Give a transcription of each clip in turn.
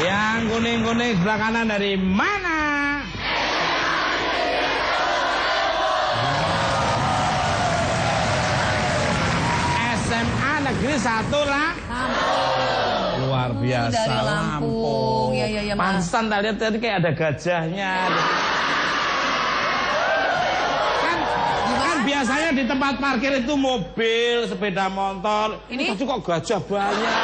Yang kuning-kuning sebelah kanan dari mana? SMA Negeri 1 lah. Luar biasa. Dari Lampung. Ya, Pantesan tak lihat tadi kayak ada gajahnya. Kan biasanya di tempat parkir itu mobil, sepeda motor. Ini kok gajah banyak.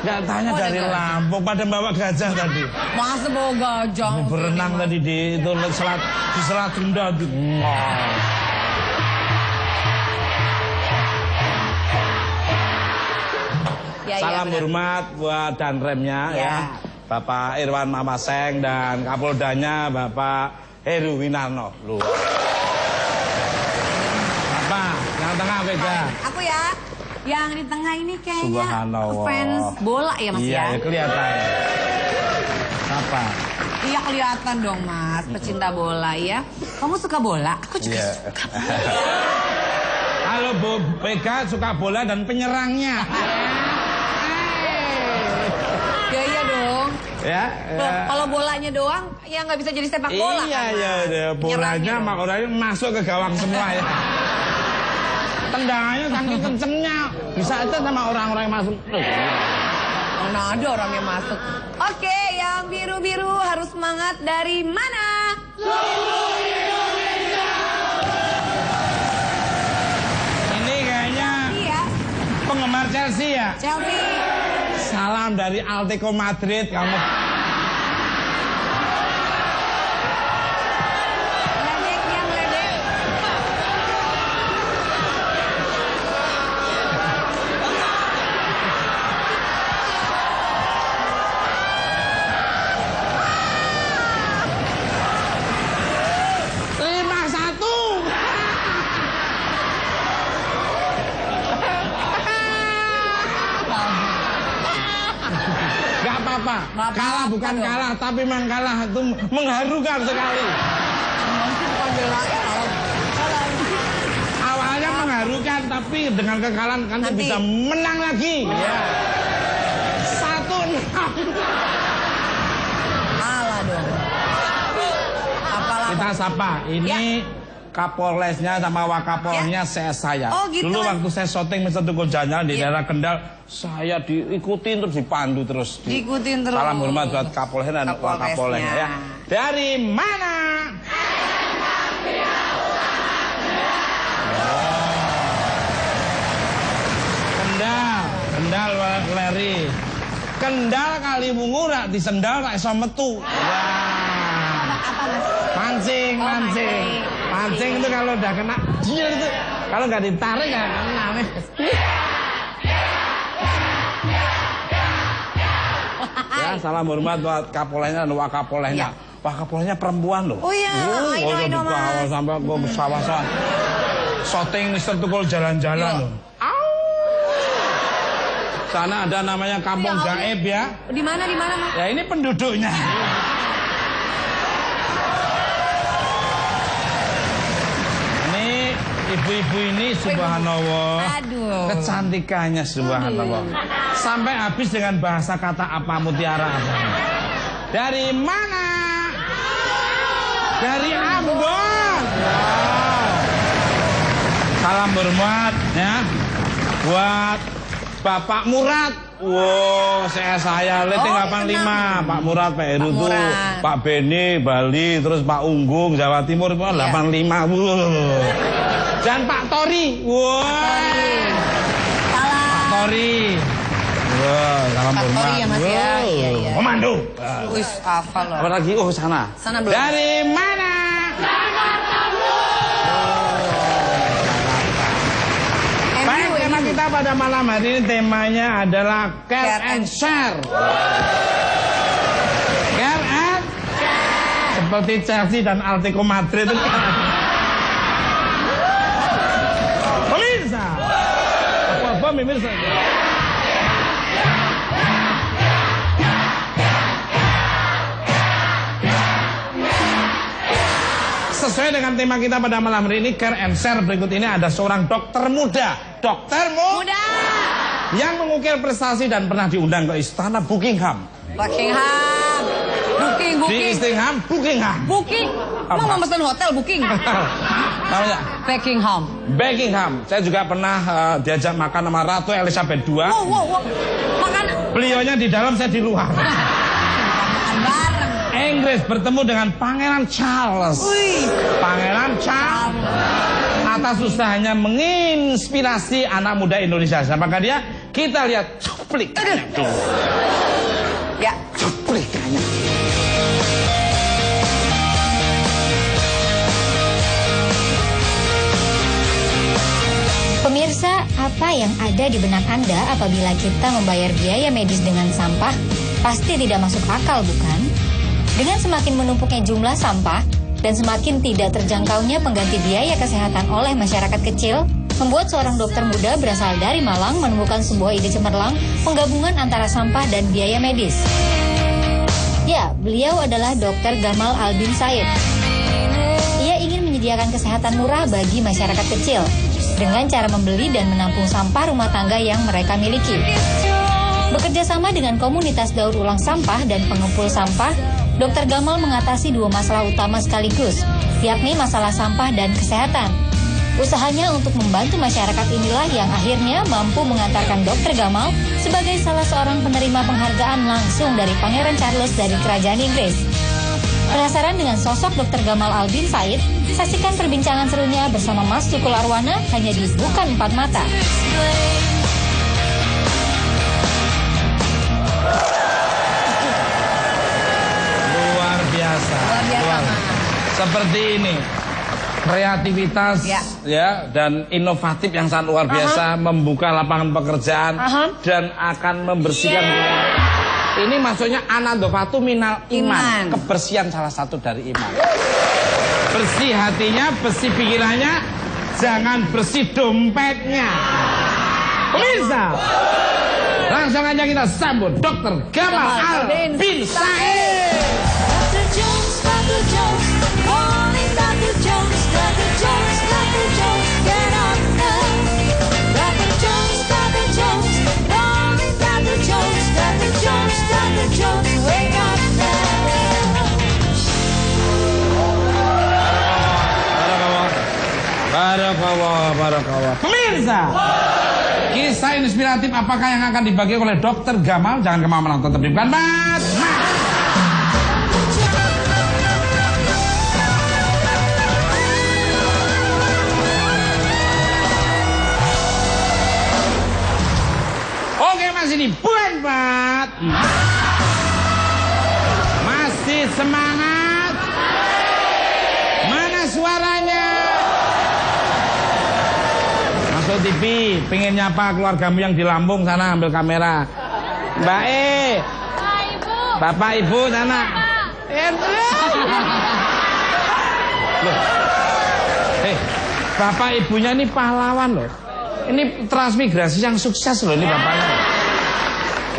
Nggak tanya dari Lampung, pada bawa gajah tadi. Masa bawa gajah? Berenang tadi di Selat Sunda. Salam hormat buat danremnya ya. Bapak Irwan Mamaseng dan Kapoldanya Bapak Heru Winarno. Bapak, yang tengah beda. Aku ya. Yang di tengah ini kayaknya fans bola ya Mas ya? Iya, kelihatan. Apa? Iya kelihatan dong Mas, pecinta bola ya. Kamu suka bola? Aku juga suka. Halo Bu Vega suka bola dan penyerangnya. Iya dong. Ya. Kalau bolanya doang, ya nggak bisa jadi sepak bola. Iya, bolanya makanya masuk ke gawang semua ya. Tendangannya saking kencengnya, bisa aja sama orang-orang yang masuk. Mana ada orang yang masuk. Oke, yang biru-biru harus semangat dari mana? Seluruh Indonesia. Ini kayaknya penggemar Chelsea ya? Chelsea. Salam dari Atletico Madrid kamu. Kalah bukan kalah, tapi memang kalah itu mengharukan sekali. Awalnya mengharukan, tapi dengan kekalahan nanti bisa menang lagi. Ya. 1-6. Kalah dong. Kita sapa, ini Kapolresnya sama Wakapolnya saya. Oh, gitu. Dulu waktu saya syuting Mr. Tukul Jalan di daerah Kendal, saya diikutin terus, dipandu terus. Diikutin terus. Salam hormat buat Kapolres dan Wakapolnya ya. Dari mana? Kendal Leri. Kendal Kaliwungu rak di sendal rak iso metu. Mancing. Mancing itu kalau udah kena jil itu, kalau nggak ditarik nggak kena. Ya, salam hormat buat Kapolanya dan Wakapolanya. Wakapolanya perempuan loh. Oh iya, I know Mas. Sampai ke sawah-sawah. Syuting Mr. Tukul jalan-jalan loh. Sana ada namanya Kampung Gaib ya. Di mana Mas? Ya ini penduduknya. Ibu-ibu ini subhanallah, kecantikannya subhanallah. Sampai habis dengan bahasa kata apa mutiara apa. Dari mana? Dari Ambon. Wow. Salam hormat ya buat Bapak Murad. Wow, saya Leting 85, Pak Murad, Pak Heru tuh, Pak Beni Bali, terus Pak Unggung Jawa Timur 85. Wow. Dan Pak Tori. Wow. Pak Tori. Wow, salam hormat. Pak Tori ya Mas ya. Iya. Komando. Wis hafal loh. Apa lagi? Oh, sana. Sana belum. Dari mana? Jakarta Baik, tema kita pada malam hari ini temanya adalah Care and Share. Care and Share. Seperti Chelsea dan Atletico Madrid itu. Pemirsa. Apa pemirsa? Sesuai dengan tema kita pada malam hari ini, Care and Share, berikut ini ada seorang dokter muda. Dokter muda yang mengukir prestasi dan pernah diundang ke istana Buckingham. Buckingham. Di Buckingham. Booking. Mau memesan hotel booking. Namanya Buckingham. Saya juga pernah diajak makan sama Ratu Elizabeth II. Wow. Makan. Beliaunya di dalam, saya di luar. Makan bareng. Inggris bertemu dengan Pangeran Charles. Pangeran Charles atas usahanya menginspirasi anak muda Indonesia. Siapakah dia? Kita lihat cuplikannya dulu. Ya. Cuplikannya. Pemirsa, apa yang ada di benak Anda apabila kita membayar biaya medis dengan sampah? Pasti tidak masuk akal, bukan? Dengan semakin menumpuknya jumlah sampah dan semakin tidak terjangkaunya pengganti biaya kesehatan oleh masyarakat kecil, membuat seorang dokter muda berasal dari Malang menemukan sebuah ide cemerlang penggabungan antara sampah dan biaya medis. Ya, beliau adalah Dr. Gamal Albin Said. Ia ingin menyediakan kesehatan murah bagi masyarakat kecil dengan cara membeli dan menampung sampah rumah tangga yang mereka miliki. Bekerja sama dengan komunitas daur ulang sampah dan pengumpul sampah, Dr. Gamal mengatasi dua masalah utama sekaligus, yakni masalah sampah dan kesehatan. Usahanya untuk membantu masyarakat inilah yang akhirnya mampu mengantarkan Dr. Gamal sebagai salah seorang penerima penghargaan langsung dari Pangeran Charles dari Kerajaan Inggris. Penasaran dengan sosok Dr. Gamal Albin Said? Saksikan perbincangan serunya bersama Mas Sukul Arwana hanya di Bukan Empat Mata. Luar biasa. Seperti ini. Kreativitas ya dan inovatif yang sangat luar biasa, membuka lapangan pekerjaan dan akan membersihkan. Ini maksudnya anandofatu minal iman. Kebersihan salah satu dari iman. Bersih hatinya, bersih pikirannya, jangan bersih dompetnya. Pemirsa, langsung aja kita sambut Dr. Gamal Albin Said. Barakallah. Pemirsa, kisah inspiratif apakah yang akan dibagi oleh Dr. Gamal? Jangan kemana-mana, tetap di Bukan Empat Mata. Oke, masih di Bukan Empat. Masih semangat? Mana suaranya? Masuk TV, pengen nyapa keluargamu yang di Lampung sana, ambil kamera. Mbak Bapak Ibu sana. Loh. Bapak Ibunya ini pahlawan loh. Ini transmigrasi yang sukses loh ini bapaknya.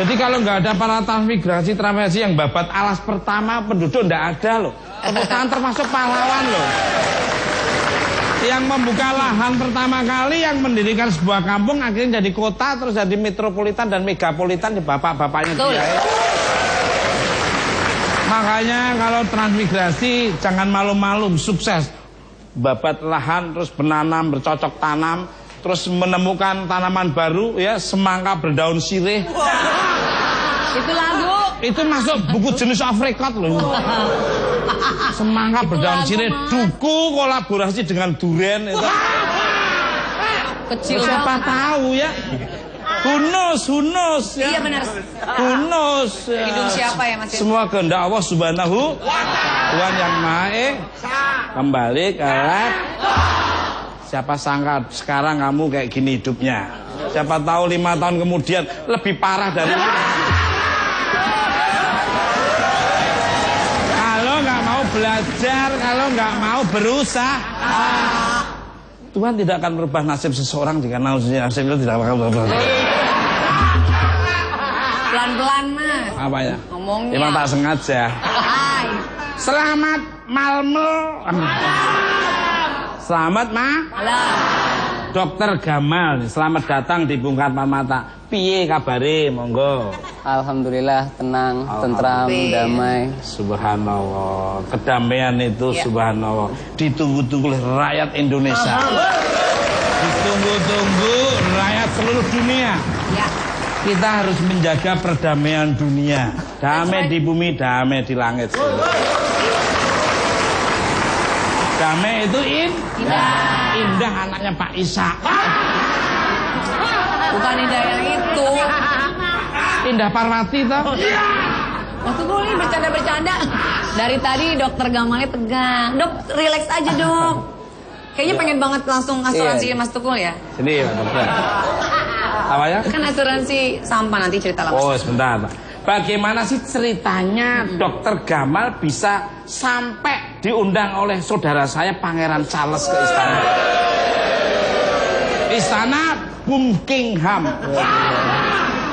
Jadi kalau nggak ada para transmigrasi yang babat alas pertama penduduk nggak ada loh. Tepuk tangan termasuk pahlawan loh. Yang membuka lahan pertama kali, yang mendirikan sebuah kampung, akhirnya jadi kota, terus jadi metropolitan dan megapolitan di bapak-bapaknya dia. Makanya kalau transmigrasi jangan malu-malu, sukses. Babat lahan, terus menanam, bercocok tanam, terus menemukan tanaman baru, ya semangka berdaun sirih. Itu lagu. Itu masuk buku jenis off record loh. Semangka berdaun sirih, duku kolaborasi dengan duren itu. Kecil. Siapa tahu ya. Hunus ya. Iya benar. Hunus. Ya. Hidung siapa ya Mas? Semua kehendak Allah Subhanahu Tuhan yang Maha kembali ke siapa sangka sekarang kamu kayak gini hidupnya. Siapa tahu 5 tahun kemudian lebih parah dari ini. Kalau nggak mau belajar, kalau nggak mau berusaha, Tuhan tidak akan merubah nasib seseorang jika nasibnya tidak akan berubah. Pelan-pelan Mas. Apa ya? Ngomongnya. Emang tak sengaja. Hai. Selamat malam. Selamat Malam. Dokter Gamal, selamat datang di Bungkat Mata. Piye kabare, monggo. Alhamdulillah tenang, tentram, damai. Subhanallah, kedamaian itu subhanallah ditunggu-tunggu oleh rakyat Indonesia. Ditunggu-tunggu rakyat seluruh dunia. Ya. Kita harus menjaga perdamaian dunia. Damai di bumi, damai di langit. Damai itu indah anaknya Pak Isa. Bukan Indah yang itu. Indah Parwati toh. Waktu gue ini bercanda-bercanda. Dari tadi dokter Gamalnya tegang. Dok, relax aja dok. Kayaknya pengen banget langsung asuransi Mas Tukul ya. Sini ya dokter. Apa ya? Kan asuransi sampah nanti cerita langsung. Oh sebentar. Bagaimana sih ceritanya Dokter Gamal bisa sampai diundang oleh saudara saya Pangeran Charles ke istana? Istana Buckingham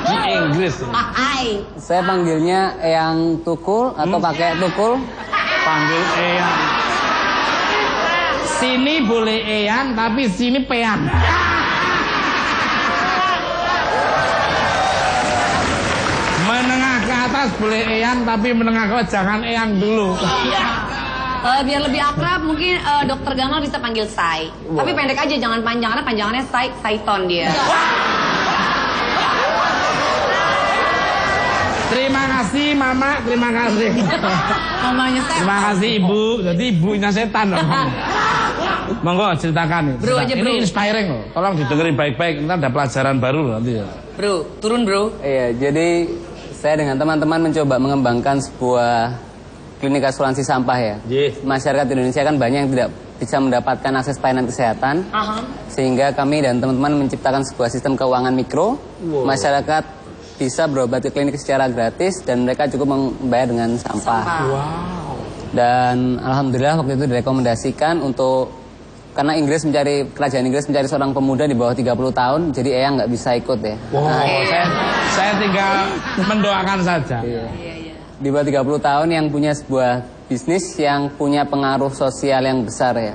di Inggris. Saya panggilnya Eyang Tukul atau Kakek Tukul. Panggil Eyang. Sini boleh Eyang tapi sini Peyang. Menengah ke atas boleh Eyang tapi menengah ke bawah jangan Eyang dulu. Biar lebih akrab mungkin dokter Gamal bisa panggil Sai. Tapi pendek aja jangan panjang karena panjangannya Saiton dia. Terima kasih Mama, terima kasih. Mamanya Sai. Terima kasih Ibu. Jadi ibunya setan loh. Monggo ceritakan nih. Bro aja, bro. Ini inspiring loh. Tolong didengerin baik-baik. Nanti ada pelajaran baru loh nanti. Bro, turun bro. Iya, jadi saya dengan teman-teman mencoba mengembangkan sebuah klinik asuransi sampah ya. Masyarakat Indonesia kan banyak yang tidak bisa mendapatkan akses pelayanan kesehatan. Sehingga kami dan teman-teman menciptakan sebuah sistem keuangan mikro. Masyarakat bisa berobat ke klinik secara gratis dan mereka cukup membayar dengan sampah. Dan alhamdulillah waktu itu direkomendasikan untuk karena kerajaan Inggris mencari seorang pemuda di bawah 30 tahun, jadi Eyang nggak bisa ikut ya. Saya tinggal mendoakan saja. Di bawah 30 tahun yang punya sebuah bisnis yang punya pengaruh sosial yang besar ya.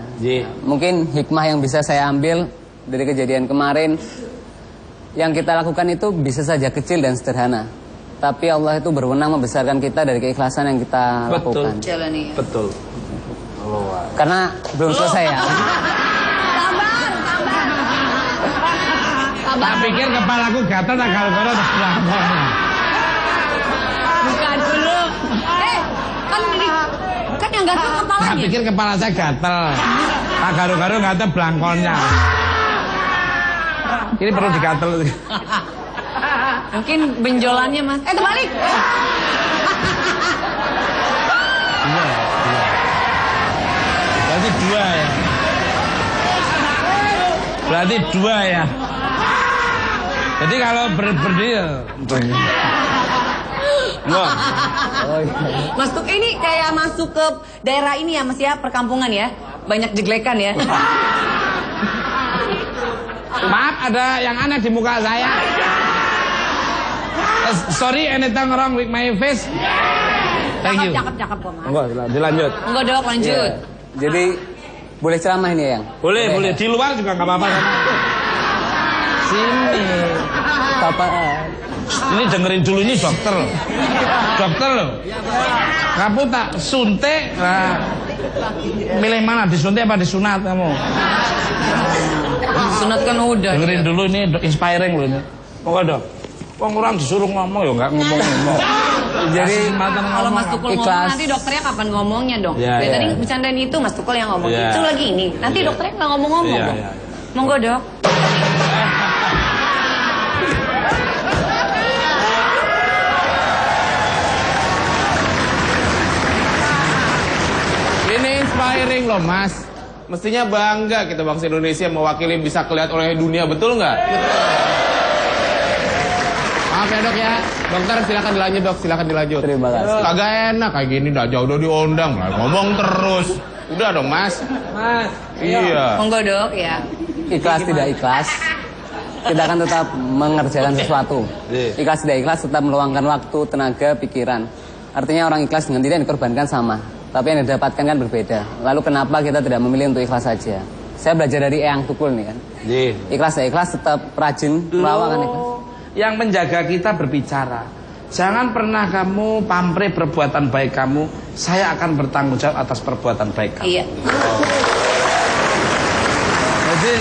Mungkin hikmah yang bisa saya ambil dari kejadian kemarin, yang kita lakukan itu bisa saja kecil dan sederhana. Tapi Allah itu berwenang membesarkan kita dari keikhlasan yang kita lakukan. Betul. Karena belum selesai ya. Sabar. Tak pikir kepalaku gatal tak garu-garu tak belangkon. Bukan dulu. Kan yang gatal kepalanya. Tak pikir kepala saya gatal. Tak garu-garu gatal belangkonnya. Ini perlu digatel. Mungkin benjolannya mas. Terbalik. Berarti dua ya. Berarti dua ya. Jadi kalau berdiri. Mas Tuk ini kayak masuk ke daerah ini ya mas ya, perkampungan ya. Banyak jeglekan ya. Maaf ada yang aneh di muka saya. Sorry anything wrong with my face. Thank you. Cakep kok mas. Enggak, dilanjut. Enggak dok, lanjut. Jadi boleh ceramah ini Eyang? Boleh. Di luar juga nggak apa-apa. Sini. Bapak. Ini dengerin dulu, ini dokter loh. Dokter loh. Kamu tak suntik. Nah, milih mana, disuntik apa disunat kamu? Sunat kan udah. Dengerin dulu, ini inspiring loh ini. Pokoknya dok. Orang disuruh ngomong ya nggak ngomong. Jadi kalau Mas Tukul ngomong ikhlas. nanti dokternya kapan ngomongnya dong? Ya, Dari ya. tadi bercandain itu Mas Tukul yang ngomong. Ya. Itu lagi ini. Nanti Ya. dokternya nggak ngomong-ngomong. Ya, dong. ya. Monggo dok. Ini inspiring loh mas. Mestinya bangga kita bangsa Indonesia mewakili bisa kelihatan oleh dunia, betul nggak? Maaf ya dok ya. Dokter silakan dilanjut dok, silakan dilanjut. Terima kasih. Kagak enak kayak gini, dah jauh udah diundang, ngomong terus. Udah dong mas. Iya. Monggo dok ya. Ikhlas tidak ikhlas, kita akan tetap mengerjakan sesuatu. Ikhlas tidak ikhlas tetap meluangkan waktu, tenaga, pikiran. Artinya orang ikhlas dengan tidak dikorbankan sama, tapi yang didapatkan kan berbeda. Lalu kenapa kita tidak memilih untuk ikhlas saja? saya belajar dari Eyang Tukul nih kan. Ikhlas ya ikhlas, tetap rajin merawat kan ikhlas. Yang menjaga kita berbicara. Jangan pernah kamu pamrih perbuatan baik kamu. Saya akan bertanggung jawab atas perbuatan baik kamu. Iya. Jadi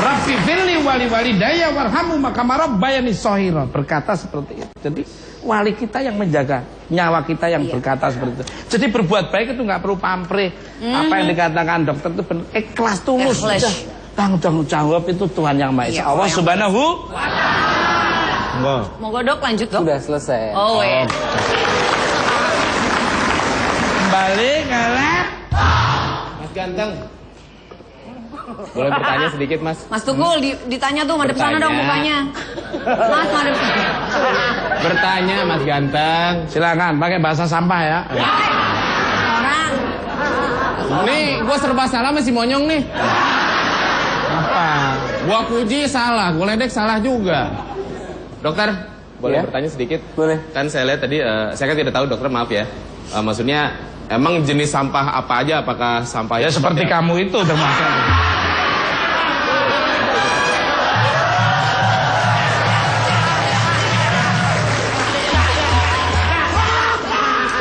Rabbi firli wali walidayya warhamu makama rabbayani shaghira, berkata seperti itu. Jadi wali kita yang menjaga, nyawa kita yang berkata seperti itu. Jadi berbuat baik itu nggak perlu pamrih. Apa yang dikatakan dokter itu benar, ikhlas tulus. Tanggung jawab itu Tuhan yang Maha Esa. Allah Subhanahu wa Taala. Monggo Dok lanjut Dok. Sudah selesai. Oh ya. Kembali ke lab. Mas ganteng. Boleh bertanya sedikit, Mas? Mas Tukul ditanya tuh madep sana dong mukanya. Mas madep. Bertanya, Mas ganteng. Silakan pakai bahasa sampah ya. Orang. Nih, gua serba salah masih monyong nih. Apa? Gua puji salah, gua ledek salah juga. Dokter, boleh Ya? bertanya sedikit? Boleh. Kan saya lihat tadi, saya kan tidak tahu dokter, maaf ya. Maksudnya, emang jenis sampah apa aja? Apakah sampah Ya seperti kamu itu termasuk.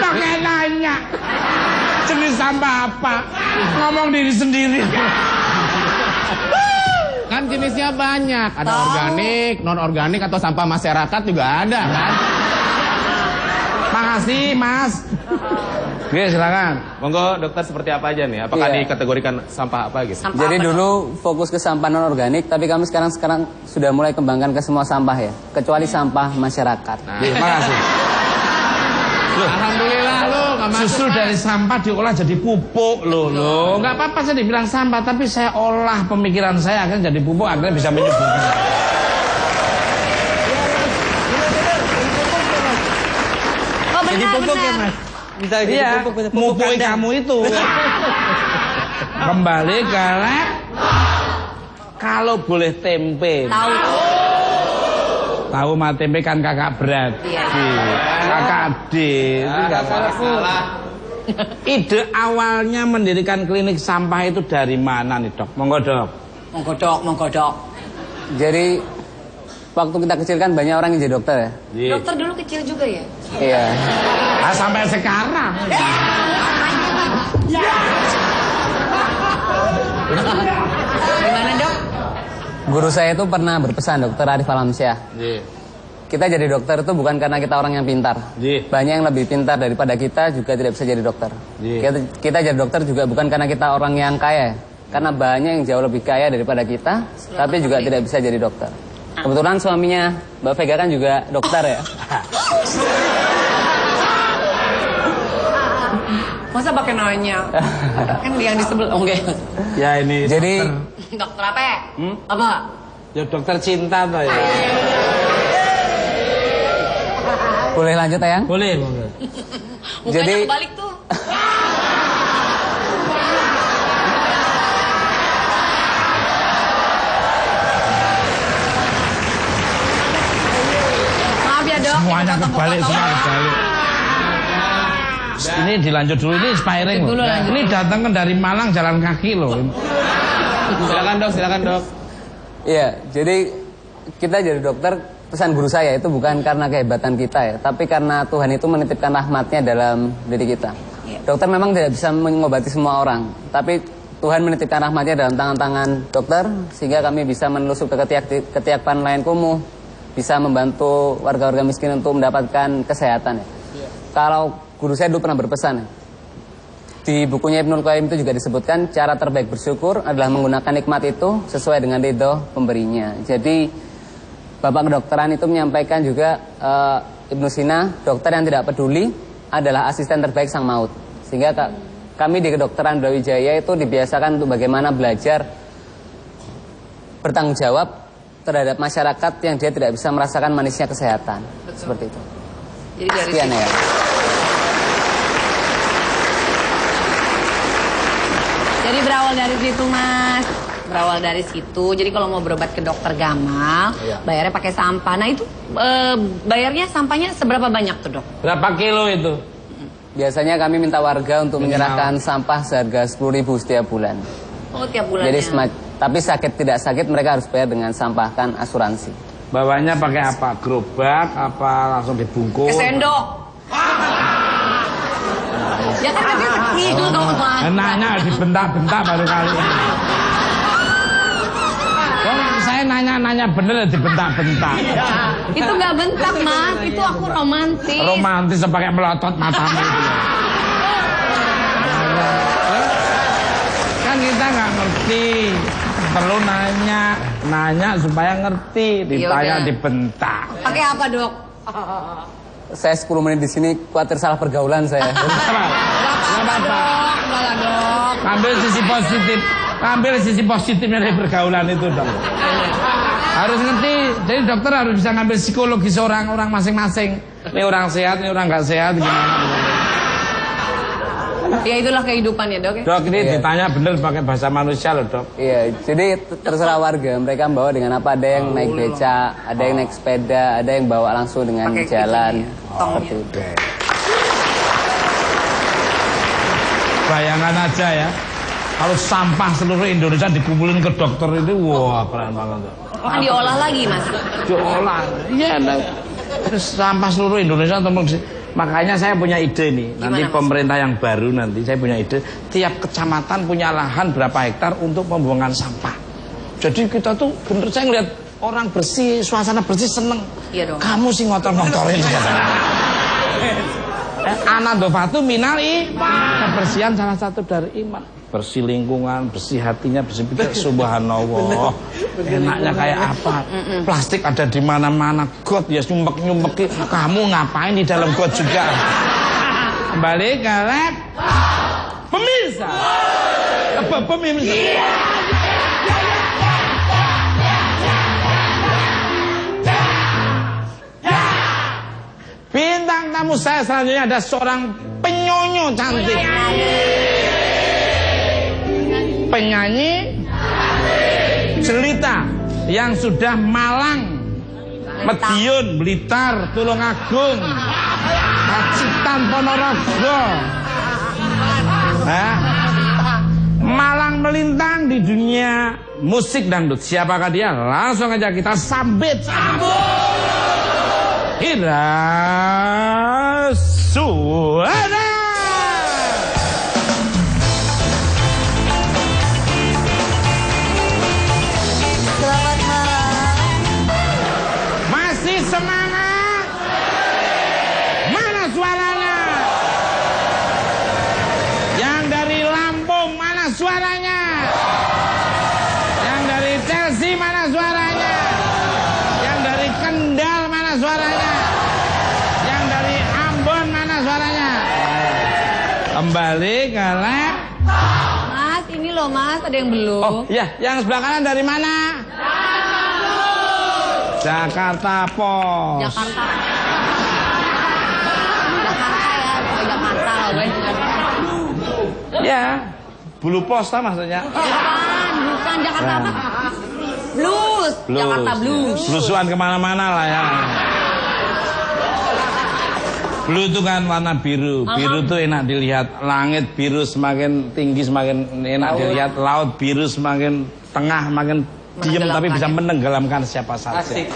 Pakai nanya jenis sampah apa? Ngomong diri sendiri. Kan jenisnya banyak, ada organik, non organik atau sampah masyarakat juga ada kan? Makasih Mas. Oke silakan. Monggo dokter seperti apa aja nih? Apakah Iya. dikategorikan sampah apa gitu? Sampah Jadi apa, dulu fokus ke sampah non organik, tapi kami sekarang sudah mulai kembangkan ke semua sampah ya, kecuali sampah masyarakat. Makasih. Alhamdulillah lu nggak masuk. Justru dari sampah diolah jadi pupuk loh. Nggak apa-apa saya dibilang sampah, tapi saya olah pemikiran saya akhirnya jadi pupuk, akhirnya bisa menyuburkan. Oh benar. Iya, mupuk kamu itu. Kembali ke lab. Kalau boleh tempe. Tahu. Tahu mah tempe kan kakak berat. Iya. Kakak D. Itu nggak Salah. Ide awalnya mendirikan klinik sampah itu dari mana nih dok? Monggo dok. Monggo Dok. Jadi waktu kita kecil kan banyak orang yang jadi dokter ya. Dokter dulu kecil juga ya? Iya. Ah, sampai sekarang. Gimana Dok? Guru saya itu pernah berpesan, Dokter Arif Alamsyah. Kita jadi dokter itu bukan karena kita orang yang pintar. Banyak yang lebih pintar daripada kita juga tidak bisa jadi dokter. Kita jadi dokter juga bukan karena kita orang yang kaya. Karena banyak yang jauh lebih kaya daripada kita, tapi juga tidak bisa jadi dokter. Kebetulan suaminya Mbak Vega kan juga dokter ya. Masa pakai nanya? Kan yang di sebelah. Oke. Ya ini. Jadi Dokter apa? Apa? ya dokter cinta toh ya. boleh lanjut Ayang? Boleh, monggo. Mukanya Jadi- kebalik tuh. Maaf ya Dok. Semuanya Potong-potong. kebalik, semua kebalik. Ini dilanjut dulu, ini inspiring Lanjut dulu, loh. lanjut. Ini datang kan dari Malang jalan kaki loh. Silakan dok. Iya, jadi kita jadi dokter, pesan guru saya itu bukan karena kehebatan kita ya, tapi karena Tuhan itu menitipkan rahmatnya dalam diri kita. Dokter memang tidak bisa mengobati semua orang, tapi Tuhan menitipkan rahmatnya dalam tangan-tangan dokter, sehingga kami bisa menelusur ke ketiak-ketiakan lain kumuh, bisa membantu warga-warga miskin untuk mendapatkan kesehatan ya. Kalau guru saya dulu pernah berpesan ya, di bukunya Ibnul Qayyim itu juga disebutkan cara terbaik bersyukur adalah menggunakan nikmat itu sesuai dengan ridho pemberinya. Jadi Bapak kedokteran itu menyampaikan juga Ibnu Sina, dokter yang tidak peduli adalah asisten terbaik sang maut. Sehingga kami di kedokteran Brawijaya itu dibiasakan untuk bagaimana belajar bertanggung jawab terhadap masyarakat yang dia tidak bisa merasakan manisnya kesehatan. Seperti itu. Jadi dari Sekian situ. ya. Jadi berawal dari situ Mas. Berawal dari situ. Jadi kalau mau berobat ke dokter Gamal, bayarnya pakai sampah. Nah itu bayarnya sampahnya seberapa banyak tuh dok? Berapa kilo itu? Biasanya kami minta warga untuk menyerahkan sampah seharga 10.000 setiap bulan. Oh, tiap bulannya. Jadi tapi sakit tidak sakit mereka harus bayar dengan sampahkan asuransi. Bawanya pakai apa? Gerobak apa langsung dibungkus? Ke sendok. Ya kan kaki kecil dong, Mas. Nanya dibentak-bentak baru kali ini. Saya nanya bener dibentak-bentak. Itu nggak bentak, Mas. Itu aku romantis. Romantis pakai melotot matamu itu. Kan kita nggak ngerti. Perlu nanya supaya ngerti. Ditanya Yaudah. dibentak. Pakai apa, Dok? Saya 10 menit di sini khawatir salah pergaulan saya. Nggak apa-apa. Enggak lah, Dok. Ambil sisi positifnya dari pergaulan itu dong. Harus ngerti. Jadi dokter harus bisa ngambil psikologis orang masing-masing. Ini orang sehat, ini orang nggak sehat gimana? Ya itulah kehidupan ya, Dok. Ya? Dok, ini ditanya bener pakai bahasa manusia loh, Dok. Iya, jadi terserah warga. Mereka bawa dengan apa? Ada yang naik beca, ada yang naik sepeda, ada yang bawa langsung dengan Pakai jalan. tongnya. Seperti itu. Bayangkan aja ya, kalau sampah seluruh Indonesia dikumpulin ke dokter itu, wah keren banget. Kan diolah lagi, Mas. Diolah, iya. Terus sampah seluruh Indonesia makanya saya punya ide nih. Nanti Gimana, Mas? pemerintah yang baru nanti saya punya ide. Tiap kecamatan punya lahan berapa hektar untuk pembuangan sampah. Jadi kita tuh bener saya ngeliat orang bersih, suasana bersih seneng. Iya dong. Kamu sih ngotor-ngotorin. Anadofatu minal iman. Kebersihan salah satu dari iman. Bersih lingkungan, bersih hatinya, bersih pikir. Subhanallah. Enaknya kayak apa? Plastik ada di mana-mana. God ya nyumpek-nyumpek. Kamu ngapain di dalam got juga? Kembali ke lab. Pemirsa. Apa pemirsa? Bintang tamu saya selanjutnya ada seorang penyonyo cantik. Penyanyi jelita yang sudah Malang, Madiun, Blitar, Tulungagung, Pacitan, Ponorogo, Malang melintang di dunia musik dangdut. Siapakah dia? Langsung aja kita sambit. Ira Suara. Selamat malam. Masih semangat? Mana suaranya? Yang dari Lampung mana suaranya? Yang dari Chelsea mana suaranya? Yang dari Kendal mana suaranya? Yang dari Ambon mana suaranya? Kembali ke lab. Mas, ini loh, Mas, ada yang belum. Oh iya, yang sebelah kanan dari mana? Jakarta Pos. Jakarta. Jakarta ya, Jakarta loh, Ya, Bulu Posta maksudnya. bukan Jakarta apa? Blues. Jakarta Blues. Blusuan kemana-mana lah ya. Blue itu kan warna biru. Biru tuh enak dilihat. Langit biru semakin tinggi semakin enak dilihat. Laut biru semakin tengah makin diem tapi bisa menenggelamkan siapa saja. Asik.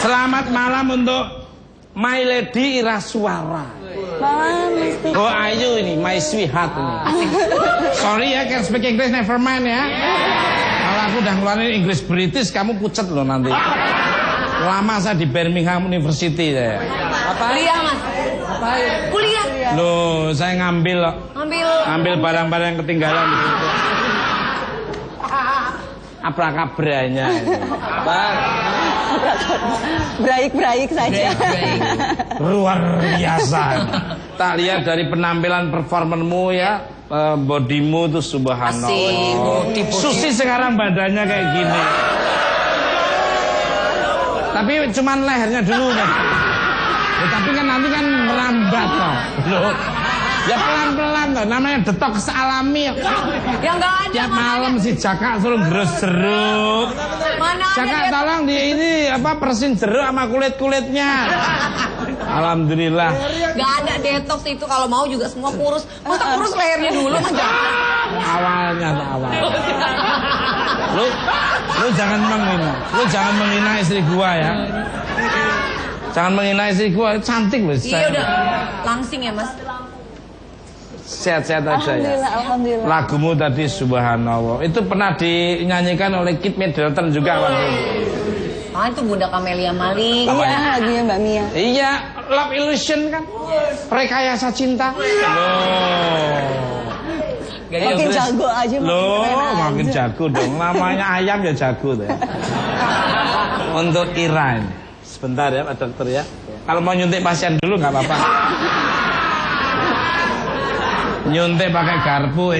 Selamat malam untuk My Lady Ira Suara. Malam, Mesti. Oh Ayu ini, my sweetheart ini. Sorry ya, can speak English, never mind ya. Kalau aku udah ngeluarin Inggris British, kamu pucet loh nanti. Lama saya di Birmingham University saya. Kuliah, Mas. Kuliah. Loh, saya ngambil loh. Ngambil barang-barang yang ketinggalan di situ. Abrakabranya ini. Braik-braik saja. Luar biasa. Tak lihat dari penampilan performanmu ya, bodimu tuh subhanallah. Asik, body. Susi sekarang badannya kayak gini. Tapi cuman lehernya dulu nih. Ya, tapi kan nanti kan merambat loh. Loh. Ya pelan-pelan loh, namanya detox alami. Ya enggak ada. Tiap malam si Jaka suruh gerus jeruk. Mana ada Jaka dia? tolong di ini apa persin jeruk sama kulit-kulitnya. Alhamdulillah. Gak ada detox itu, kalau mau juga semua kurus. Masa kurus lehernya dulu mah jangan. Awalnya. Lu jangan menghina. Lu jangan menghina istri gua ya. Jangan menghina istri gua, cantik loh. Iya udah langsing ya Mas. Sehat-sehat aja ya. Alhamdulillah. Lagumu tadi subhanallah. Itu pernah dinyanyikan oleh Kit Middleton juga waktu itu. Ah itu Bunda Camelia Malik. Iya, lagunya Mbak Mia. Iya, Love Illusion kan. Rekayasa cinta. Loh. Makin jago aja, makin Loh, keren aja. makin jago dong. Namanya ayam ya jago deh. Untuk Ira ini. Sebentar ya Pak Dokter ya. Kalau mau nyuntik pasien dulu nggak apa-apa. Nyuntik pakai garpu.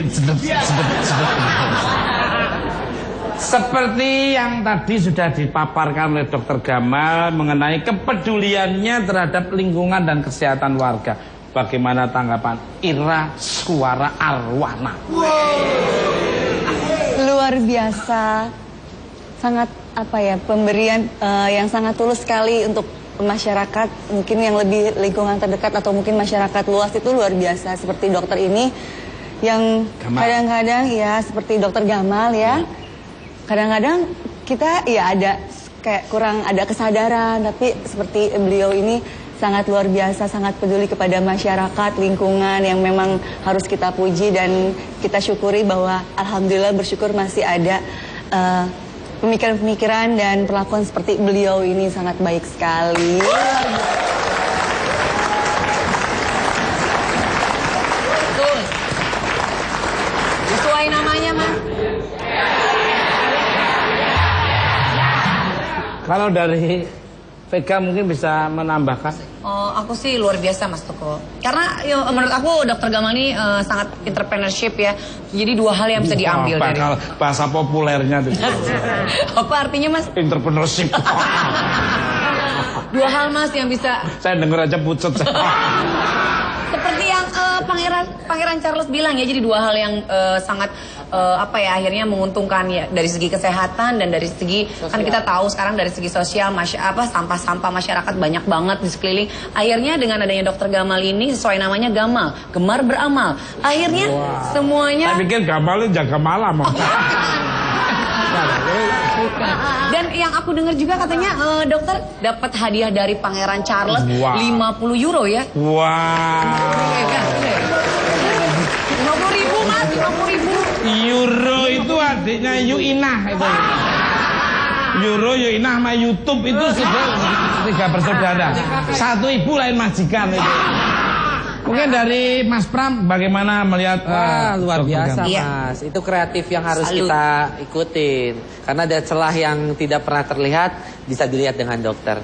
Seperti yang tadi sudah dipaparkan oleh Dokter Gamal mengenai kepeduliannya terhadap lingkungan dan kesehatan warga. Bagaimana tanggapan Ira Suara Arwana? Luar biasa. Sangat apa ya, pemberian yang sangat tulus sekali untuk masyarakat, mungkin yang lebih lingkungan terdekat atau mungkin masyarakat luas itu luar biasa. Seperti dokter ini yang kadang-kadang ya seperti Dokter Gamal ya. Kadang-kadang kita ya ada kayak kurang ada kesadaran, tapi seperti beliau ini sangat luar biasa, sangat peduli kepada masyarakat, lingkungan yang memang harus kita puji dan kita syukuri bahwa alhamdulillah bersyukur masih ada pemikiran-pemikiran dan perlakuan seperti beliau ini sangat baik sekali. Betul. Sesuai namanya Mas. Kalau dari Vega mungkin bisa menambahkan. Oh, aku sih luar biasa Mas Toko. Karena ya, menurut aku Dokter Gamal ini sangat entrepreneurship ya. Jadi dua hal yang bisa diambil dari. Kalau bahasa populernya tuh. Apa artinya Mas? Entrepreneurship. Dua hal Mas yang bisa. Saya denger aja pucet. Seperti yang Pangeran Charles bilang ya, jadi dua hal yang sangat apa ya akhirnya menguntungkan ya dari segi kesehatan dan dari segi sosial. Kan kita tahu sekarang dari segi sosial sampah-sampah masyarakat banyak banget di sekeliling. Akhirnya dengan adanya Dokter Gamal ini sesuai namanya Gamal, gemar beramal. Akhirnya semuanya. Saya pikir Gamal itu jaga malam. Dan yang aku dengar juga katanya dokter dapat hadiah dari Pangeran Charles 50 euro ya. Wow. 50.000 Mas, 50.000. Euro itu adiknya Yuinah itu. Euro, Yuinah sama YouTube itu sudah 3 bersaudara. 1 ibu lain majikan itu. Mungkin dari Mas Pram bagaimana melihat luar biasa Iya. Mas. Itu kreatif yang harus kita ikutin. Karena ada celah yang tidak pernah terlihat bisa dilihat dengan dokter.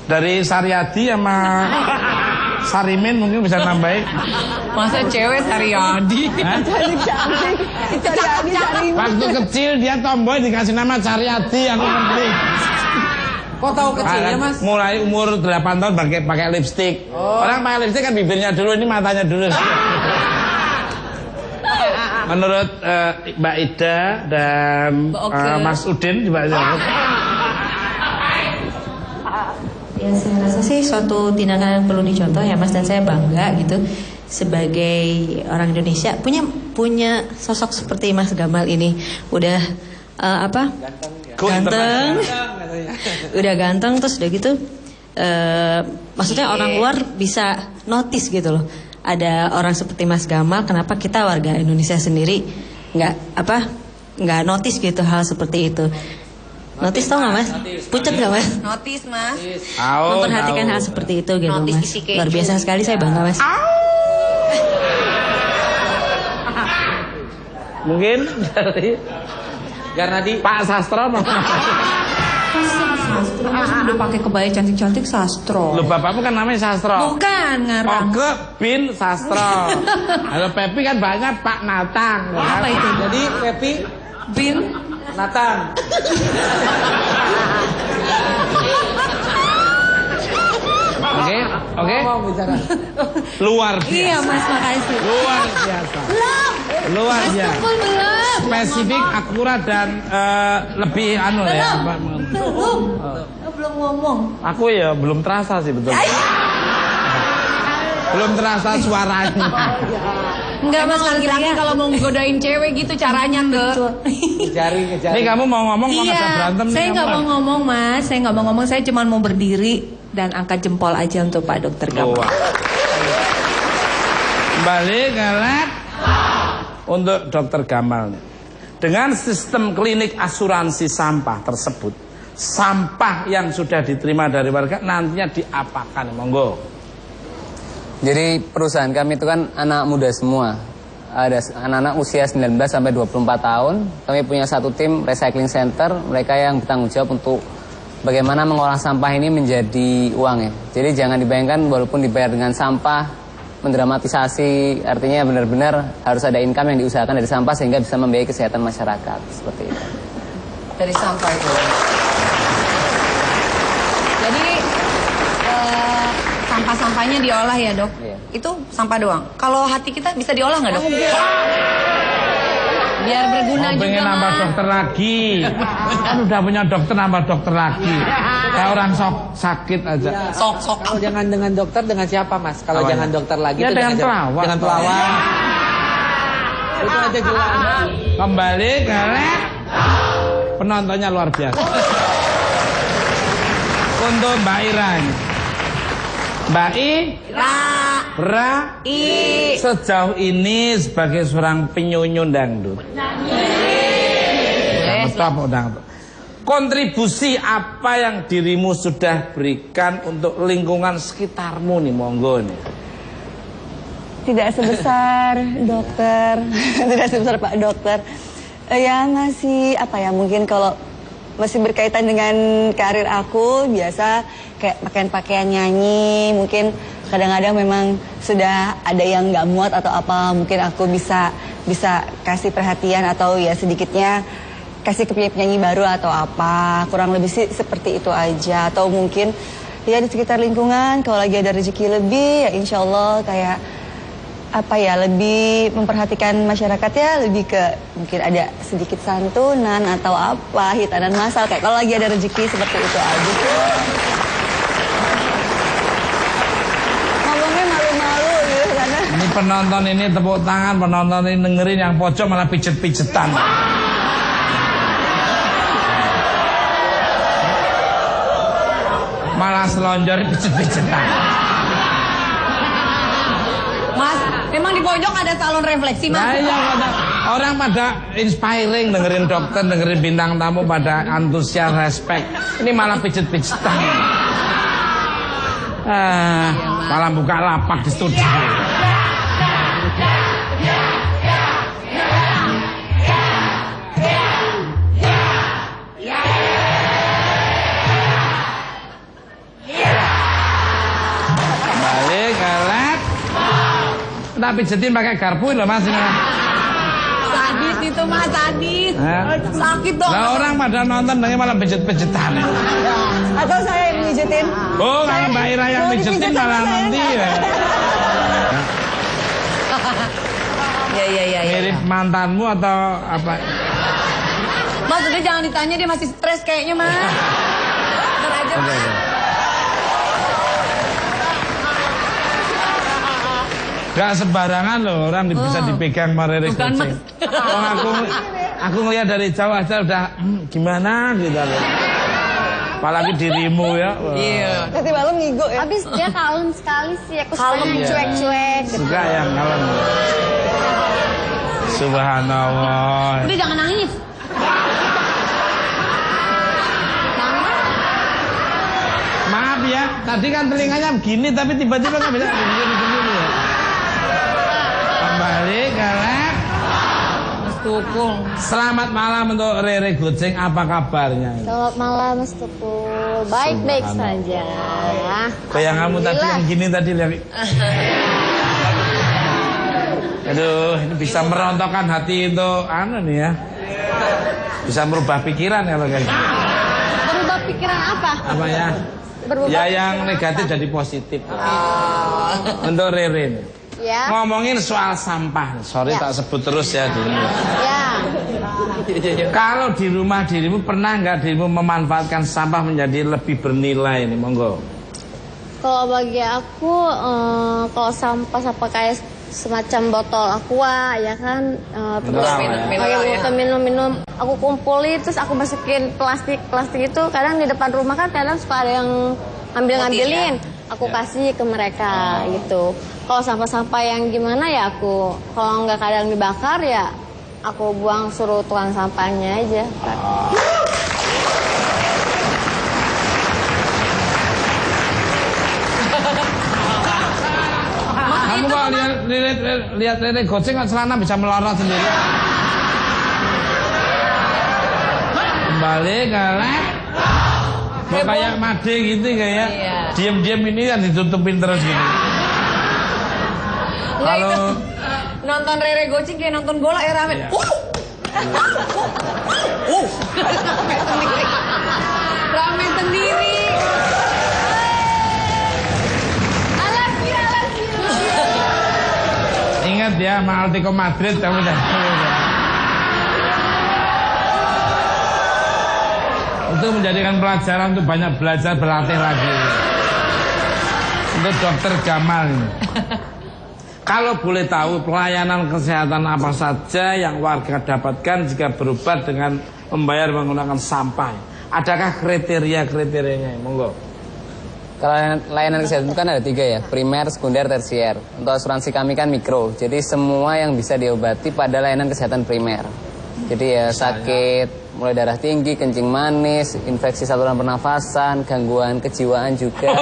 Dari Saryadi sama Sarimin mungkin bisa nambahin. Masa cewek Saryadi? Waktu kecil dia tomboy dikasih nama Saryadi, aku ngerti. Kok tahu kecilnya Mas? Mulai umur 8 tahun pakai lipstik. Orang pakai lipstik kan bibirnya dulu, ini matanya dulu. Menurut Mbak Ida dan Mas Udin juga. Ya saya rasa sih suatu tindakan yang perlu dicontoh ya Mas, dan saya bangga gitu sebagai orang Indonesia punya sosok seperti Mas Gamal ini. Udah ganteng, udah ganteng terus udah gitu maksudnya orang luar bisa notice gitu loh. Ada orang seperti Mas Gamal, kenapa kita warga Indonesia sendiri nggak notice gitu hal seperti itu. Notice tau gak Mas? Pucet gak Mas? Notice Mas. Memperhatikan hal seperti itu gitu Notice Mas. isi Luar biasa sekali, saya bangga Mas. Mungkin dari Garnadi. Pak Sastro. Sastro Mas udah pakai kebaya cantik-cantik Sastro. Loh bapakmu kan namanya Sastro. Bukan ngarang. Oke bin Sastro. Kalau Pepi kan banyak Pak Natang. Apa itu? Jadi Pepi Bin Nathan. Oke. Mau bicara. Luar biasa. Iya Mas, makasih. Luar biasa. Luar biasa. Spesifik, akurat dan lebih ya. Belum ngomong. Aku ya belum terasa sih betul. Belum terasa suaranya. Enggak mas, laki-laki kalau mau godain cewek gitu caranya ke Ngejari. Ini kamu mau ngomong mau ngajak berantem nih. Saya nggak kamu. mau ngomong mas, saya nggak mau ngomong, saya cuma mau berdiri dan angkat jempol aja untuk Pak Dokter Gamal. Kembali ke lab untuk Dokter Gamal. Dengan sistem klinik asuransi sampah tersebut, sampah yang sudah diterima dari warga nantinya diapakan? Monggo. Jadi perusahaan kami itu kan anak muda semua. Ada anak-anak usia 19 sampai 24 tahun. Kami punya satu tim recycling center. Mereka yang bertanggung jawab untuk bagaimana mengolah sampah ini menjadi uang ya. Jadi jangan dibayangkan walaupun dibayar dengan sampah, mendramatisasi, artinya benar-benar harus ada income yang diusahakan dari sampah sehingga bisa membiayai kesehatan masyarakat. Seperti itu. dari sampah itu. Jadi sampah-sampahnya diolah ya dok? Iya. Itu sampah doang. Kalau hati kita bisa diolah nggak dok? Biar berguna juga. Pengen nambah dokter lagi. Kan udah punya dokter, nambah dokter lagi. Kayak orang sakit aja. Sok-sok. Kalau jangan dengan dokter, dengan siapa mas? Kalau Apa jangan ya? dokter lagi Ya itu dengan pelawak. Dengan pelawak. Itu aja jelas. Kembali ke lab. Penontonnya luar biasa. Untuk Mbak Ira. Mbak Ira. Sejauh ini sebagai seorang penyunyu dangdut. Kontribusi apa yang dirimu sudah berikan untuk lingkungan sekitarmu nih, monggo nih. Tidak sebesar dokter, tidak sebesar Pak Dokter. Ya masih apa ya, mungkin kalau masih berkaitan dengan karir aku, biasa kayak pakaian nyanyi, mungkin kadang-kadang memang sudah ada yang nggak muat atau apa, mungkin aku bisa kasih perhatian atau ya sedikitnya kasih ke penyanyi baru atau apa, kurang lebih sih seperti itu aja. Atau mungkin ya di sekitar lingkungan kalau lagi ada rezeki lebih ya insya Allah kayak apa ya, lebih memperhatikan masyarakat ya, lebih ke mungkin ada sedikit santunan atau apa, hitanan masal kayak kalau lagi ada rezeki seperti itu aja. Ngomongnya malu-malu gitu karena Ini penonton ini tepuk tangan, penonton ini dengerin, yang pojok malah pijet-pijetan. Malah selonjor pijet-pijetan. Mas, memang di pojok ada salon refleksi mas. Nah, iya, orang pada inspiring dengerin dokter, dengerin bintang tamu pada antusias, respect. Ini malah pijet-pijetan. Malah buka lapak di studio. Balik ke lab. Kita pijetin pakai garpu loh mas ini. Sadis itu mas, sadis. Sakit dong. Lah orang pada nonton dengan malah pijet-pijetan. atau saya yang mijetin. Oh, kalau Mbak Ira yang mijetin malah nanti ya. Ya. Mirip mantanmu atau apa? Mas udah jangan ditanya, dia masih stres kayaknya mas. Ntar aja mas. Gak sembarangan loh orang bisa dipegang Marere Bukan, Goceng. Oh, aku ngeliat dari jauh aja udah gimana gitu loh. Apalagi dirimu ya. Iya. Nanti malam ngigo ya. Habis dia kalem sekali sih, aku Kalem, sukanya iya. cuek-cuek gitu. Suka yang kalem. Subhanallah. Udah jangan nangis. Maaf ya, tadi kan telinganya begini tapi tiba-tiba nggak bisa begini ya. Kembali ke lab. Mas Tukul. Selamat malam untuk Rere Goceng, apa kabarnya? Selamat malam Mas Tukul, baik-baik saja. Kayak kamu tadi yang gini tadi lihat. Aduh, ini bisa merontokkan hati itu, nih ya. Bisa merubah pikiran kalau kayak gitu. Berubah pikiran apa? Apa ya? Berubah Ya yang negatif jadi positif. Untuk Rere nih. Ya. Ngomongin soal sampah. Sorry Ya. tak sebut terus ya dulu. Ya. Kalau di rumah dirimu pernah nggak dirimu memanfaatkan sampah menjadi lebih bernilai nih, monggo. Kalau bagi aku, kalau sampah-sampah kayak semacam botol aqua, ya kan, terus botol minum-minum, aku kumpulin, terus aku masukin plastik itu. Kadang di depan rumah kan kadang suka ada yang ngambilin, aku kasih ke mereka gitu. Kalau sampah-sampah yang gimana ya aku, kalau nggak kadang dibakar ya aku buang, suruh tukang sampahnya aja. Kamu kok lihat Rere goceng kok celana bisa melorot sendiri. Kembali ke lab. Kok kayak Made gitu kayak. Diam-diam ini kan ditutupin terus gini. Kalau nonton Rere goceng kayak nonton bola ya rame. Rame sendiri. ingat ya, sama Atletico Madrid kamu dah. Itu menjadikan pelajaran untuk banyak belajar, berlatih lagi. Untuk Dokter Gamal. Kalau boleh tahu pelayanan kesehatan apa saja yang warga dapatkan jika berobat dengan membayar menggunakan sampah? Adakah kriteria-kriterianya? Monggo. Kalau layanan kesehatan itu kan ada 3 ya, primer, sekunder, tersier. Untuk asuransi kami kan mikro, jadi semua yang bisa diobati pada layanan kesehatan primer. Jadi ya sakit, mulai darah tinggi, kencing manis, infeksi saluran pernafasan, gangguan kejiwaan juga.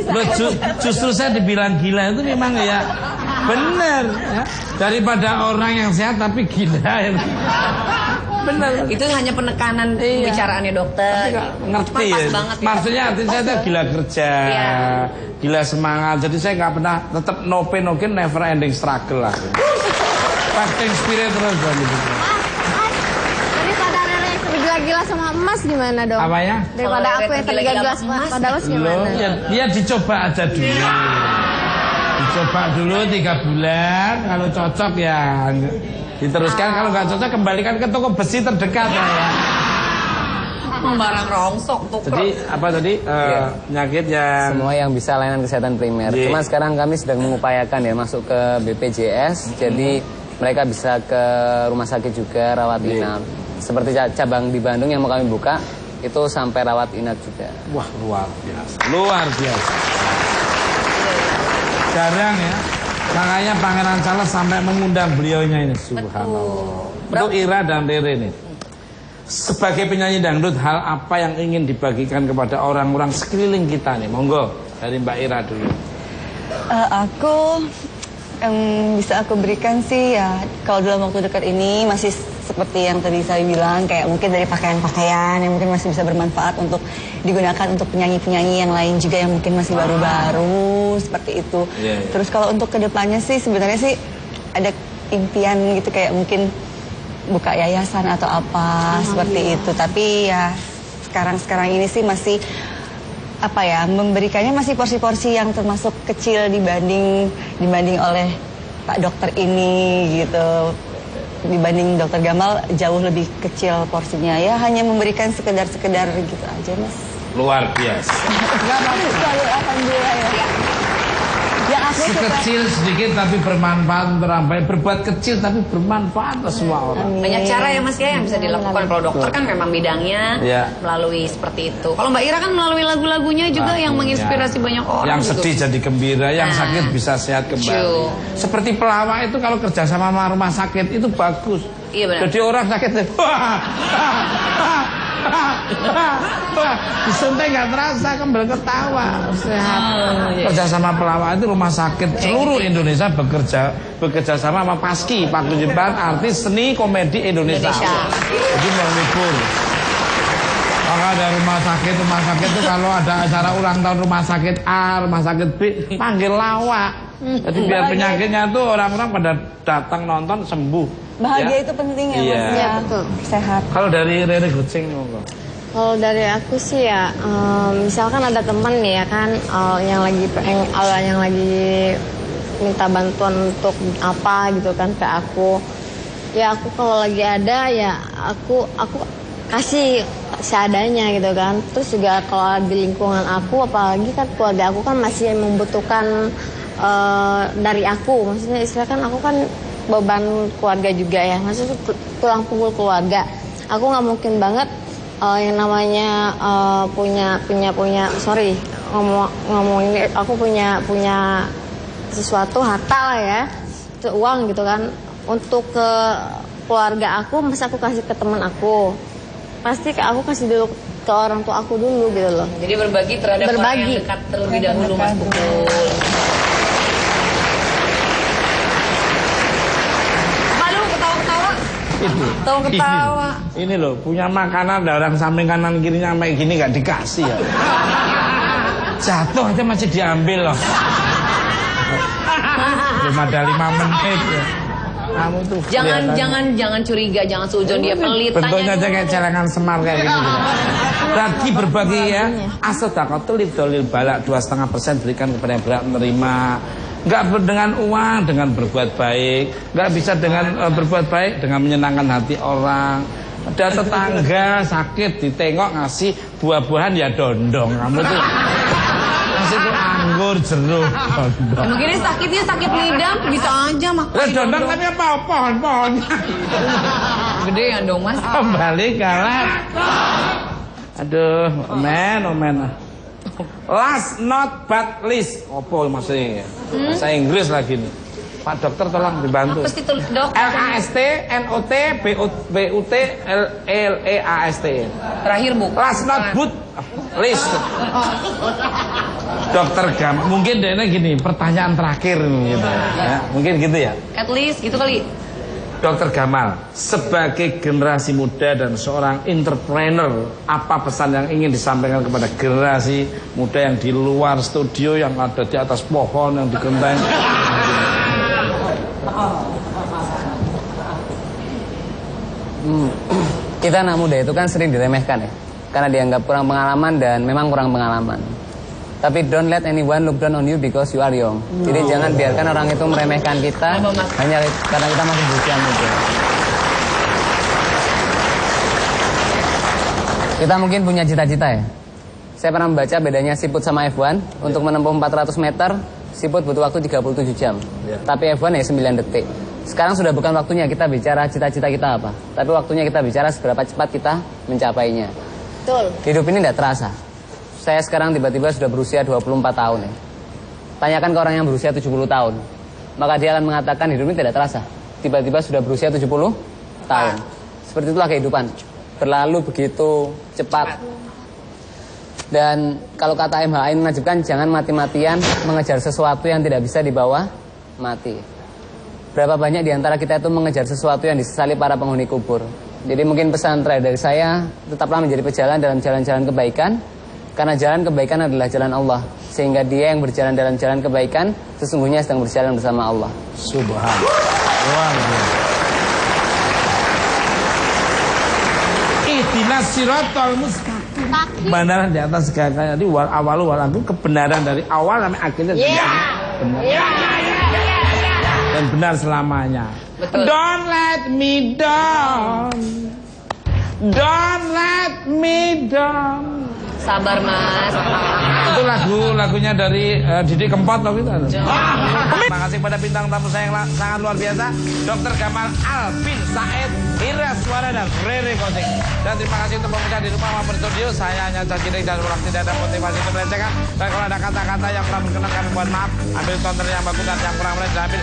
Loh, justru saya dibilang gila itu memang ya benar ya. Daripada orang yang sehat tapi gila ya. Benar. Itu hanya penekanan pembicaraannya dokter. Ngerti ya. Maksudnya artinya saya gila kerja, gila semangat. Jadi saya nggak pernah, tetap no pain no gain, never ending struggle lah. Fighting spirit terus gitu. Daripada Rere gila-gila sama emas gimana dong? Apa ya? Daripada aku yang tergila-gila sama emas gimana? Ya dicoba aja dulu. Dicoba dulu 3 bulan, kalau cocok ya diteruskan, kalau nggak cocok kembalikan ke toko besi terdekat ya. Barang rongsok tuh. Jadi apa tadi penyakit yang semua yang bisa layanan kesehatan primer. Cuma sekarang kami sedang mengupayakan ya masuk ke BPJS, jadi mereka bisa ke rumah sakit juga rawat inap. Seperti cabang di Bandung yang mau kami buka itu sampai rawat inap juga. Wah, luar biasa. Luar biasa. Jarang ya. Makanya Pangeran Charles sampai mengundang beliaunya ini. Subhanallah. Untuk Ira dan Rere ini. Sebagai penyanyi dangdut, hal apa yang ingin dibagikan kepada orang-orang sekeliling kita nih? Monggo dari Mbak Ira dulu. Aku yang bisa aku berikan sih ya, kalau dalam waktu dekat ini masih seperti yang tadi saya bilang, kayak mungkin dari pakaian-pakaian yang mungkin masih bisa bermanfaat untuk digunakan untuk penyanyi-penyanyi yang lain juga yang mungkin masih baru-baru seperti itu. Terus kalau untuk kedepannya sih sebenarnya sih ada impian gitu, kayak mungkin buka yayasan atau apa seperti itu. Tapi ya sekarang ini sih masih apa ya, memberikannya masih porsi-porsi yang termasuk kecil dibanding oleh Pak Dokter ini gitu. Dibanding Dokter Gamal jauh lebih kecil porsinya, ya hanya memberikan sekedar gitu aja Mas. Luar biasa. Alhamdulillah ya. Ya aku kecil sedikit tapi bermanfaat untuk orang banyak, berbuat kecil tapi bermanfaat untuk semua orang. Banyak cara ya Mas ya yang bisa dilakukan. Kalau dokter kan memang bidangnya melalui seperti itu. Kalau Mbak Ira kan melalui lagu-lagunya juga yang menginspirasi banyak orang. Yang sedih jadi gembira, yang sakit bisa sehat kembali. Seperti pelawak itu kalau kerja sama rumah sakit itu bagus. Iya benar. Jadi orang sakit disuntik nggak terasa, kembali ketawa, sehat. Kerja sama pelawak itu rumah sakit seluruh Indonesia bekerja sama PASKI, Paguyuban Artis Seni Komedi Indonesia. Jadi menghibur. Maka ada rumah sakit itu kalau ada acara ulang tahun rumah sakit A, rumah sakit B, panggil lawak. Jadi biar penyakitnya tuh orang-orang pada datang nonton sembuh. Bahagia itu penting ya Mas. Ya betul. Sehat. Kalau dari Rere Goceng monggo. Kalau dari aku sih ya, misalkan ada teman nih ya kan, yang lagi minta bantuan untuk apa gitu kan ke aku. ya aku kalau lagi ada ya aku kasih seadanya gitu kan. Terus juga kalau di lingkungan aku, apalagi kan keluarga aku kan masih membutuhkan dari aku. Maksudnya istilah kan aku kan beban keluarga juga ya. Maksudnya tulang punggung keluarga. Aku nggak mungkin banget yang namanya ngomong ini aku punya sesuatu harta lah ya, uang gitu kan. Untuk ke keluarga aku, masa aku kasih ke teman aku, pasti aku kasih dulu ke orang tua aku dulu gitu loh. Jadi berbagi terhadap orang yang dekat terlebih dahulu, Mas Pukul. Malu ketawa-ketawa. Ketawa-ketawa. Ini loh, punya makanan ada orang samping kanan kirinya kayak gini gak dikasih ya. Jatuh aja masih diambil loh. Belum ada 5 menit ya. Kamu tuh jangan curiga, jangan sujon dia pelit. Bentuknya aja kayak celengan semar kayak gini. Lagi berbagi ya. As-shadaqatu lidolil balak 2,5% berikan kepada yang berat menerima. Enggak dengan uang, dengan berbuat baik. Enggak bisa dengan berbuat baik dengan menyenangkan hati orang. Ada tetangga sakit ditengok ngasih buah-buahan ya dondong. Kamu tuh ngasih tuh anggur, jeruk, dondong. Mungkin ini sakitnya sakit lidah, bisa aja makan. Dondong tapi apa pohon-pohonnya? Gedean dong, Mas. Kembali galak. Aduh, omen. Last not but least. Apa maksudnya? Bahasa Inggris lagi nih. Pak dokter tolong dibantu. Apa sih tuh, Dok? LAST-NOT-BULEAST. Terakhir, Bu. Last not but least. Dokter mungkin dia gini, pertanyaan terakhir gitu ya. Mungkin gitu ya. At least gitu kali. Dokter Gamal, sebagai generasi muda dan seorang entrepreneur, apa pesan yang ingin disampaikan kepada generasi muda yang di luar studio, yang ada di atas pohon, yang di genteng? Kita anak muda itu kan sering diremehkan ya, karena dianggap kurang pengalaman dan memang kurang pengalaman. Tapi don't let anyone look down on you because you are young. Jadi jangan biarkan orang itu meremehkan kita hanya karena kita masih berusia muda. Kita mungkin punya cita-cita ya. Saya pernah membaca bedanya siput sama F1. Untuk menempuh 400 meter, siput butuh waktu 37 jam. Tapi F1 ya 9 detik. Sekarang sudah bukan waktunya kita bicara cita-cita kita apa. Tapi waktunya kita bicara seberapa cepat kita mencapainya. Betul. Hidup ini tidak terasa. Saya sekarang tiba-tiba sudah berusia 24 tahun ya. Tanyakan ke orang yang berusia 70 tahun. Maka dia akan mengatakan hidup ini tidak terasa. Tiba-tiba sudah berusia 70 tahun. Seperti itulah kehidupan. Berlalu begitu cepat. Dan kalau kata MHA ini menajibkan, jangan mati-matian mengejar sesuatu yang tidak bisa dibawa mati. Berapa banyak di antara kita itu mengejar sesuatu yang disesali para penghuni kubur. Jadi mungkin pesan terakhir dari saya, tetaplah menjadi pejalan dalam jalan-jalan kebaikan. Karena jalan kebaikan adalah jalan Allah. Sehingga dia yang berjalan dalam jalan kebaikan sesungguhnya sedang berjalan bersama Allah. Subhanallah. Ihdinas siratal mustaqim. Kebenaran di atas segala. Jadi wal awalu wal akhir, kebenaran dari awal sampai akhirnya benar. Dan benar selamanya. Betul. Don't let me down. Don't let me down. Sabar, Mas. Itu lagunya dari Didi Kempot loh gitu. Terima kasih pada bintang tamu saya yang sangat luar biasa, Dr. Gamal Alvin Said, Ira Suara dan Rere Koting. Dan terima kasih untuk pemirsa di rumah maupun studio. Saya hanya Cacirik dan orang tidak ada motivasi untuk melecehkan. Dan kalau ada kata-kata yang kurang berkenan kami mohon maaf. Ambil tonton yang bagus dan yang kurang boleh diambil.